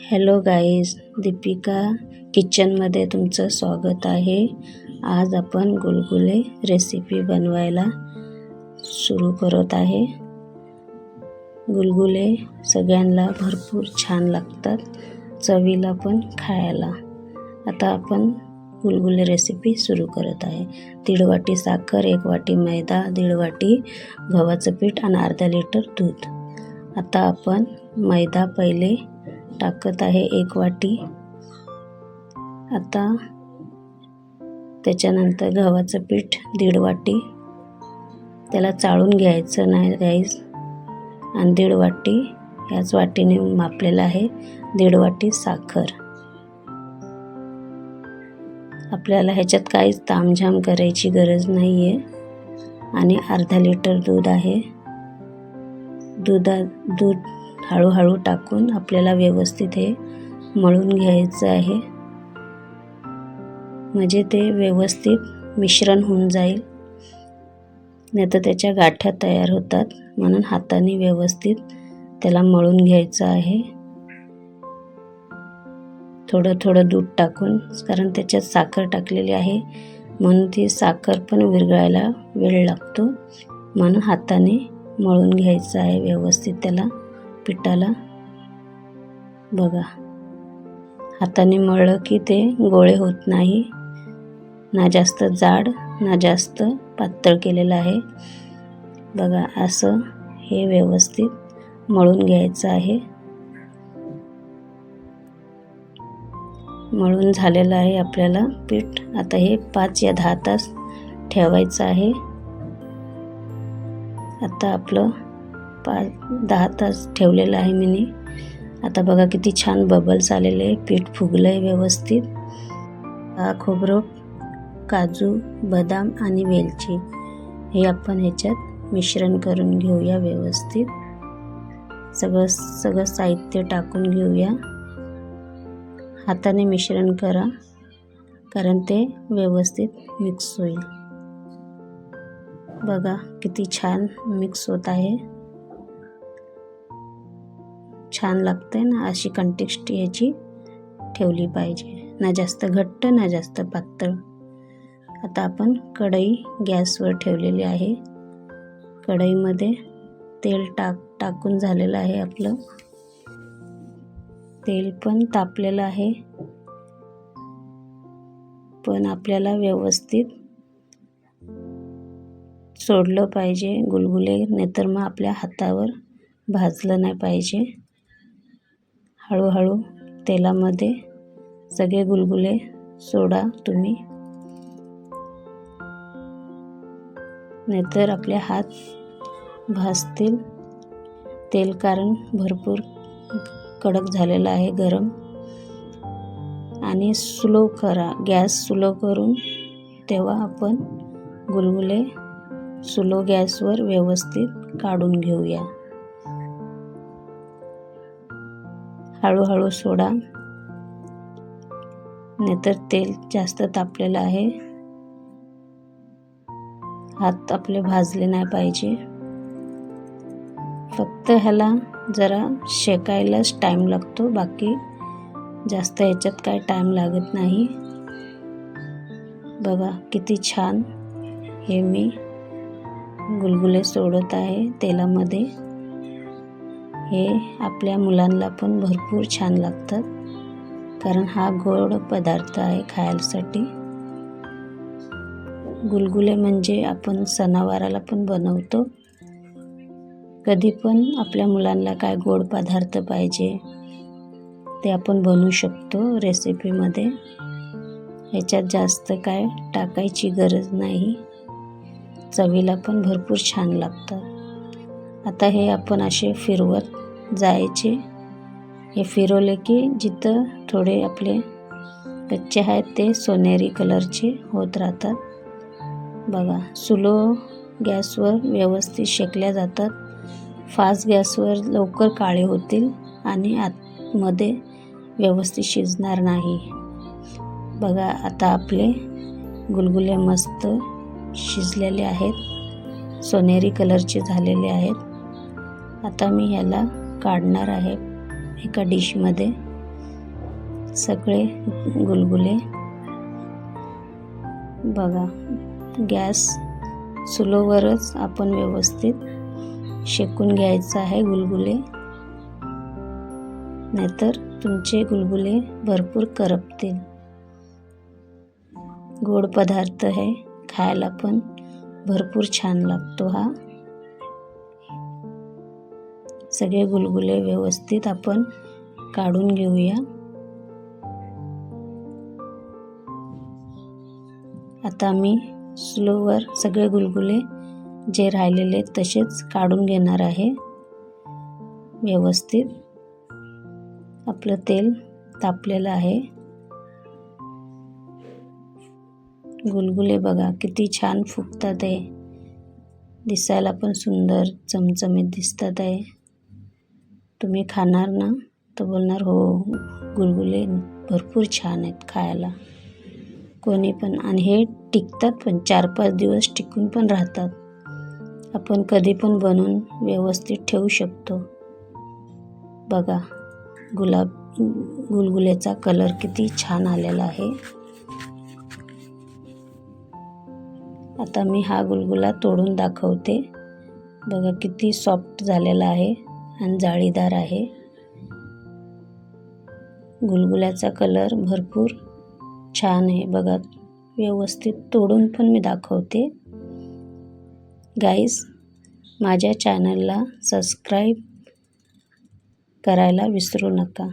Hello guys, Deepika किचनमध्ये तुमचं स्वागत आहे. आज आपण गुलगुले रेसिपी बनवायला सुरू करत आहे. गुलगुले सगळ्यांना भरपूर छान लागतात, चवीला पण खायला. आता आपण गुलगुले रेसिपी सुरू करत आहे. 1.5 वाटी साखर, 1 वाटी मैदा, 1.5 वाटी गव्हाचं पीठ आणि अर्धा लिटर दूध. आता आपण मैदा पहिले टाकत आहे 1 वाटी. आता त्याच्यानंतर गव्हाचं पीठ 1.5 वाटी. त्याला चाळून घ्यायचं नाही गाईज. आणि 1.5 वाटी याच वाटीने मापलेलं आहे 1.5 वाटी साखर. आपल्याला ह्याच्यात काहीच तामझाम करायची गरज नाही आहे. आणि अर्धा लिटर दूध आहे. दूध हळूहळू टाकून आपल्याला व्यवस्थित हे मळून घ्यायचं आहे, म्हणजे ते व्यवस्थित मिश्रण होऊन जाईल. नाहीतर त्याच्या गाठ्या तयार होतात, म्हणून हाताने व्यवस्थित त्याला मळून घ्यायचं आहे. थोडं थोडं दूध टाकून, कारण त्याच्यात साखर टाकलेली आहे, म्हणून ती साखर पण विरघळायला वेळ लागतो. म्हणून हाताने मळून घ्यायचं आहे व्यवस्थित त्याला पिठाला. बघा, हाताने मळलं की ते गोळे होत नाही. ना जास्त जाड ना जास्त पातळ केलेलं आहे. बघा, असं हे व्यवस्थित मळून घ्यायचं आहे. मळून झालेलं आहे आपल्याला पीठ. आता हे 5 या 10 तास ठेवायचं आहे. आता आपलं 5-10 तास ठेवलेलं आहे मी. आता बघा किती छान बबल्स आलेले आहे, पीठ फुगलं आहे व्यवस्थित. खोबरं, काजू, बदाम आणि वेलची हे आपण ह्याच्यात मिश्रण करून घेऊया व्यवस्थित. सगळं साहित्य टाकून घेऊया. हाताने मिश्रण करा, कारण ते व्यवस्थित मिक्स होईल. बघा किती छान मिक्स होत आहे. छान लागतंय ना. अशी कंटेक्स्टी याची ठेवली पाहिजे, ना जास्त घट्ट ना जास्त पातळ. आता आपण कढई गॅसवर ठेवलेली आहे. कढईमध्ये तेल टाकून झालेलं आहे आपलं. तेल पण तापलेलं आहे, पण आपल्याला व्यवस्थित सोडलं पाहिजे गुलगुले, नाहीतर मग आपल्या हातावर भाजलं नाही पाहिजे. हळूहळू तेलामध्ये सगळे गुलगुले सोडा तुम्ही, नाहीतर आपले हात भाजतील. तेल कारण भरपूर कडक झालेलं आहे, गरम. आणि स्लो करा, गॅस स्लो करून तेव्हा आपण गुलगुले स्लो गॅसवर व्यवस्थित काढून घेऊया. हळूहळू सोडा, नाहीतर तेल जास्त तापलेलं आहे. हात आपले भाजले नाही पाहिजे. फक्त ह्याला जरा शेकायलाच टाईम लागतो, बाकी जास्त ह्याच्यात काय टाईम लागत नाही. बघा किती छान हे मी गुलगुले सोडत आहे तेलामध्ये. हे आपल्या मुलांना पण भरपूर छान लागतात, कारण हा गोड पदार्थ आहे खायसाठी. गुलगुले म्हणजे आपण सणावाराला पण बनवतो. कधी पण आपल्या मुलांना काय गोड पदार्थ पाहिजे ते आपण बनवू शकतो रेसिपीमध्ये. ह्याच्यात जास्त काय टाकायची गरज नाही, चवीला पण भरपूर छान लागतात. आता हे आपण असे फिरवत जायचे. हे फिरवले की जिथं थोडे आपले कच्चे आहेत ते सोनेरी कलरचे होत राहतात. बघा, स्लो गॅसवर व्यवस्थित शेकल्या जातात. फास्ट गॅसवर लवकर काळे होतील आणि आतमध्ये व्यवस्थित शिजणार नाही. बघा, आता आपले गुलगुले मस्त शिजलेले आहेत, सोनेरी कलरचे झालेले आहेत. आता मी ह्याला काढणार आहे एका डिशमध्ये. सगळे गुलगुले बघा, गॅस स्लोवरच आपण व्यवस्थित शेकून घ्यायचं आहे गुलगुले, नाहीतर तुमचे गुलगुले भरपूर करपतील. गोड पदार्थ आहे, खायला पण भरपूर छान लागतो हा. सगळे गुलगुले व्यवस्थित आपण काढून घेऊया. आता मी स्लोवर सगळे गुलगुले जे राहिलेले तसेच काढून घेणार आहे. व्यवस्थित आपलं तेल तापलेलं आहे. गुलगुले बघा किती छान फुगतात आहे, दिसायला पण सुंदर चमचमीत दिसतात आहे. तुम्ही खाणार ना तर बोलणार हो, गुलगुले भरपूर छान आहेत खायला. कोणी पण, आणि हे टिकतात पण, 4-5 दिवस टिकून पण राहतात. आपण कधी पण बनवून व्यवस्थित ठेवू शकतो. बघा गुलगुल्याचा कलर किती छान आलेला आहे. आता मी हा गुलगुला तोडून दाखवते. बघा किती सॉफ्ट झालेला आहे आणि जाळीदार आहे. गुलगुल्याचा कलर भरपूर छान आहे. बघा व्यवस्थित तोडून पण मी दाखवते. गाईस, माझ्या चॅनलला सबस्क्राईब करायला विसरू नका.